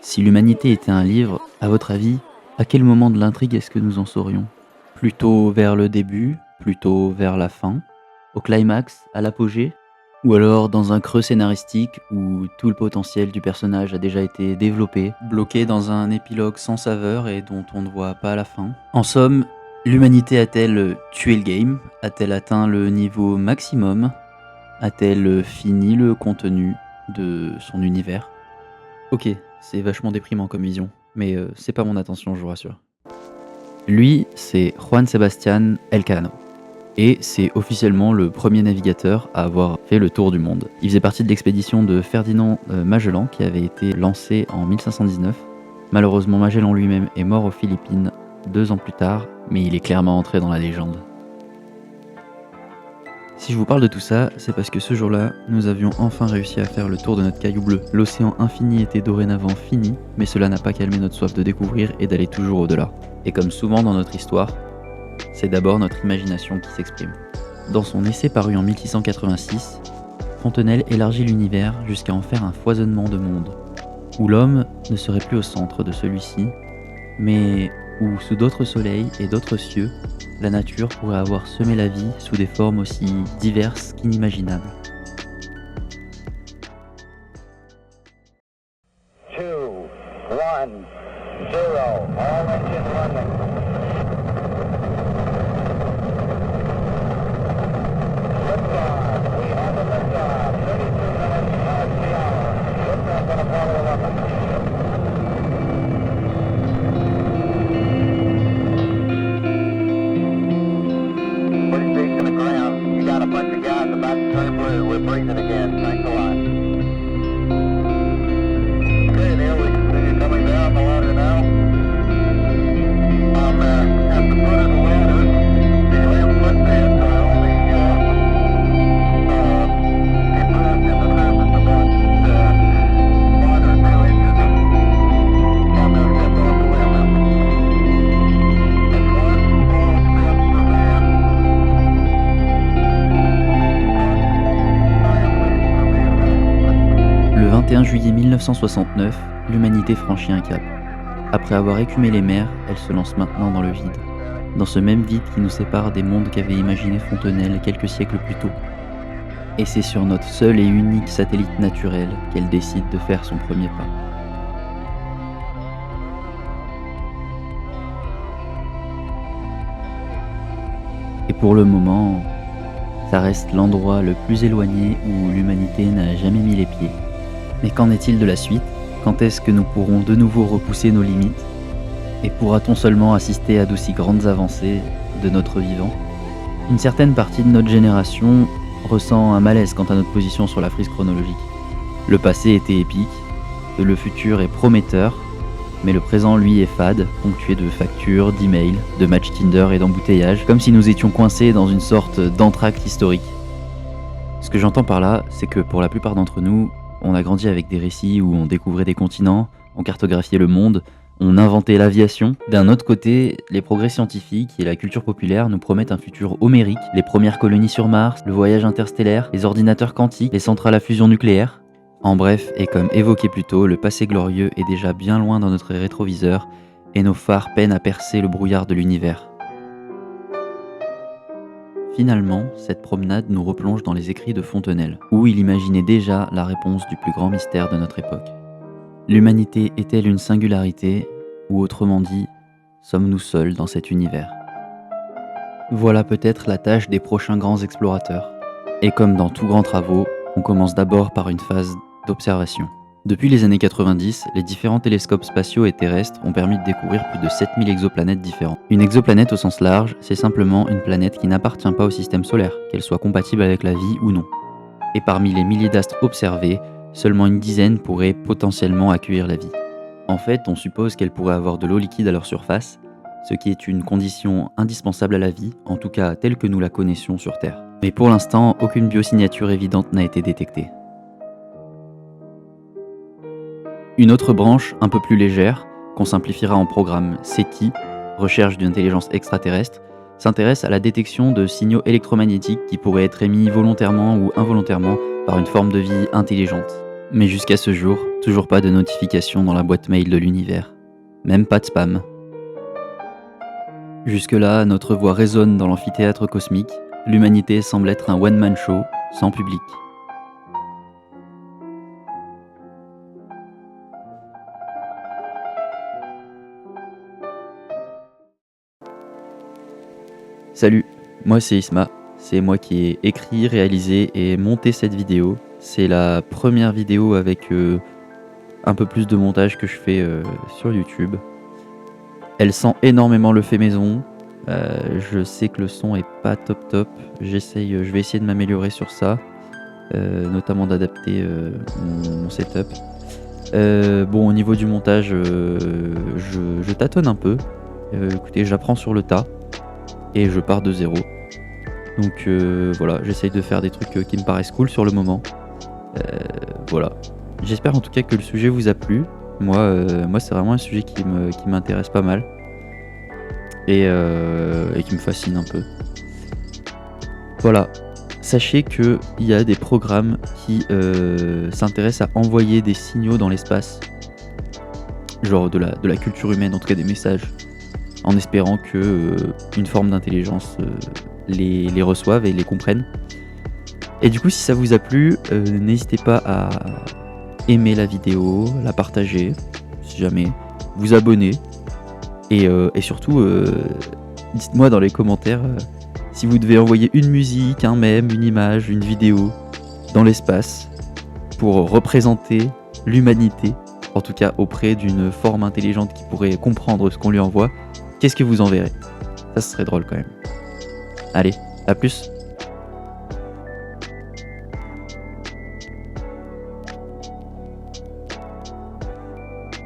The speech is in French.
Si l'humanité était un livre, à votre avis, à quel moment de l'intrigue est-ce que nous en saurions? Plutôt vers le début, plutôt vers la fin, au climax, à l'apogée? Ou alors dans un creux scénaristique où tout le potentiel du personnage a déjà été développé, bloqué dans un épilogue sans saveur et dont on ne voit pas la fin? En somme, l'humanité a-t-elle tué le game? A-t-elle atteint le niveau maximum? A-t-elle fini le contenu de son univers? Ok, c'est vachement déprimant comme vision, mais c'est pas mon attention, je vous rassure. Lui, c'est Juan Sebastián Elcano. Et c'est officiellement le premier navigateur à avoir fait le tour du monde. Il faisait partie de l'expédition de Ferdinand Magellan qui avait été lancée en 1519. Malheureusement, Magellan lui-même est mort aux Philippines 2 ans plus tard, mais il est clairement entré dans la légende. Si je vous parle de tout ça, c'est parce que ce jour-là, nous avions enfin réussi à faire le tour de notre caillou bleu. L'océan infini était dorénavant fini, mais cela n'a pas calmé notre soif de découvrir et d'aller toujours au-delà. Et comme souvent dans notre histoire, c'est d'abord notre imagination qui s'exprime. Dans son essai paru en 1686, Fontenelle élargit l'univers jusqu'à en faire un foisonnement de mondes, où l'homme ne serait plus au centre de celui-ci, mais où sous d'autres soleils et d'autres cieux, la nature pourrait avoir semé la vie sous des formes aussi diverses qu'inimaginables. 2, 1, 0, all engine running. Liftoff, we have a liftoff, 32 minutes past the hour. Liftoff on Apollo 11. We're station to ground. You got a bunch of guys about to turn blue. We're breathing again. Thanks a lot. Okay, Neil, we can see you coming down the ladder now. I'm at the foot of the ladder. The 11-foot beds are only impressed in the surface about 1 or 2 inches on the tip of the limb. That's one small step for man, Le 21 juillet 1969, l'humanité franchit un cap. Après avoir écumé les mers, elle se lance maintenant dans le vide. Dans ce même vide qui nous sépare des mondes qu'avait imaginé Fontenelle quelques siècles plus tôt. Et c'est sur notre seul et unique satellite naturel qu'elle décide de faire son premier pas. Et pour le moment, ça reste l'endroit le plus éloigné où l'humanité n'a jamais mis les pieds. Mais qu'en est-il de la suite? Quand est-ce que nous pourrons de nouveau repousser nos limites? Et pourra-t-on seulement assister à d'aussi grandes avancées de notre vivant? Une certaine partie de notre génération ressent un malaise quant à notre position sur la frise chronologique. Le passé était épique, le futur est prometteur, mais le présent lui est fade, ponctué de factures, d'emails, de matchs Tinder et d'embouteillages, comme si nous étions coincés dans une sorte d'entracte historique. Ce que j'entends par là, c'est que pour la plupart d'entre nous, on a grandi avec des récits où on découvrait des continents, on cartographiait le monde, on inventait l'aviation. D'un autre côté, les progrès scientifiques et la culture populaire nous promettent un futur homérique, les premières colonies sur Mars, le voyage interstellaire, les ordinateurs quantiques, les centrales à fusion nucléaire. En bref, et comme évoqué plus tôt, le passé glorieux est déjà bien loin dans notre rétroviseur et nos phares peinent à percer le brouillard de l'univers. Finalement, cette promenade nous replonge dans les écrits de Fontenelle, où il imaginait déjà la réponse du plus grand mystère de notre époque. L'humanité est-elle une singularité, ou autrement dit, sommes-nous seuls dans cet univers? Voilà peut-être la tâche des prochains grands explorateurs. Et comme dans tous grands travaux, on commence d'abord par une phase d'observation. Depuis les années 90, les différents télescopes spatiaux et terrestres ont permis de découvrir plus de 7000 exoplanètes différentes. Une exoplanète au sens large, c'est simplement une planète qui n'appartient pas au système solaire, qu'elle soit compatible avec la vie ou non. Et parmi les milliers d'astres observés, seulement une dizaine pourraient potentiellement accueillir la vie. En fait, on suppose qu'elles pourraient avoir de l'eau liquide à leur surface, ce qui est une condition indispensable à la vie, en tout cas telle que nous la connaissions sur Terre. Mais pour l'instant, aucune biosignature évidente n'a été détectée. Une autre branche, un peu plus légère, qu'on simplifiera en programme SETI, Recherche d'intelligence extraterrestre, s'intéresse à la détection de signaux électromagnétiques qui pourraient être émis volontairement ou involontairement par une forme de vie intelligente. Mais jusqu'à ce jour, toujours pas de notification dans la boîte mail de l'univers. Même pas de spam. Jusque-là, notre voix résonne dans l'amphithéâtre cosmique. L'humanité semble être un one-man show, sans public. Salut, moi c'est Isma. C'est moi qui ai écrit, réalisé et monté cette vidéo. C'est la première vidéo avec un peu plus de montage que je fais sur YouTube. Elle sent énormément le fait maison. Je sais que le son est pas top. Je vais essayer de m'améliorer sur ça, notamment d'adapter mon setup. Bon, au niveau du montage, je tâtonne un peu. Écoutez, j'apprends sur le tas et je pars de zéro. Donc voilà, j'essaye de faire des trucs qui me paraissent cool sur le moment. Voilà. J'espère en tout cas que le sujet vous a plu. Moi c'est vraiment un sujet qui m'intéresse pas mal. Et qui me fascine un peu. Voilà. Sachez qu'il y a des programmes qui s'intéressent à envoyer des signaux dans l'espace. Genre de la culture humaine, en tout cas des messages. En espérant que une forme d'intelligence les reçoive et les comprenne. Et du coup, si ça vous a plu, n'hésitez pas à aimer la vidéo, la partager, si jamais, vous abonner. Et surtout, dites-moi dans les commentaires si vous devez envoyer une musique, un mème, une image, une vidéo dans l'espace pour représenter l'humanité, en tout cas auprès d'une forme intelligente qui pourrait comprendre ce qu'on lui envoie. Qu'est-ce que vous enverrez? Ça serait drôle quand même. Allez, à plus!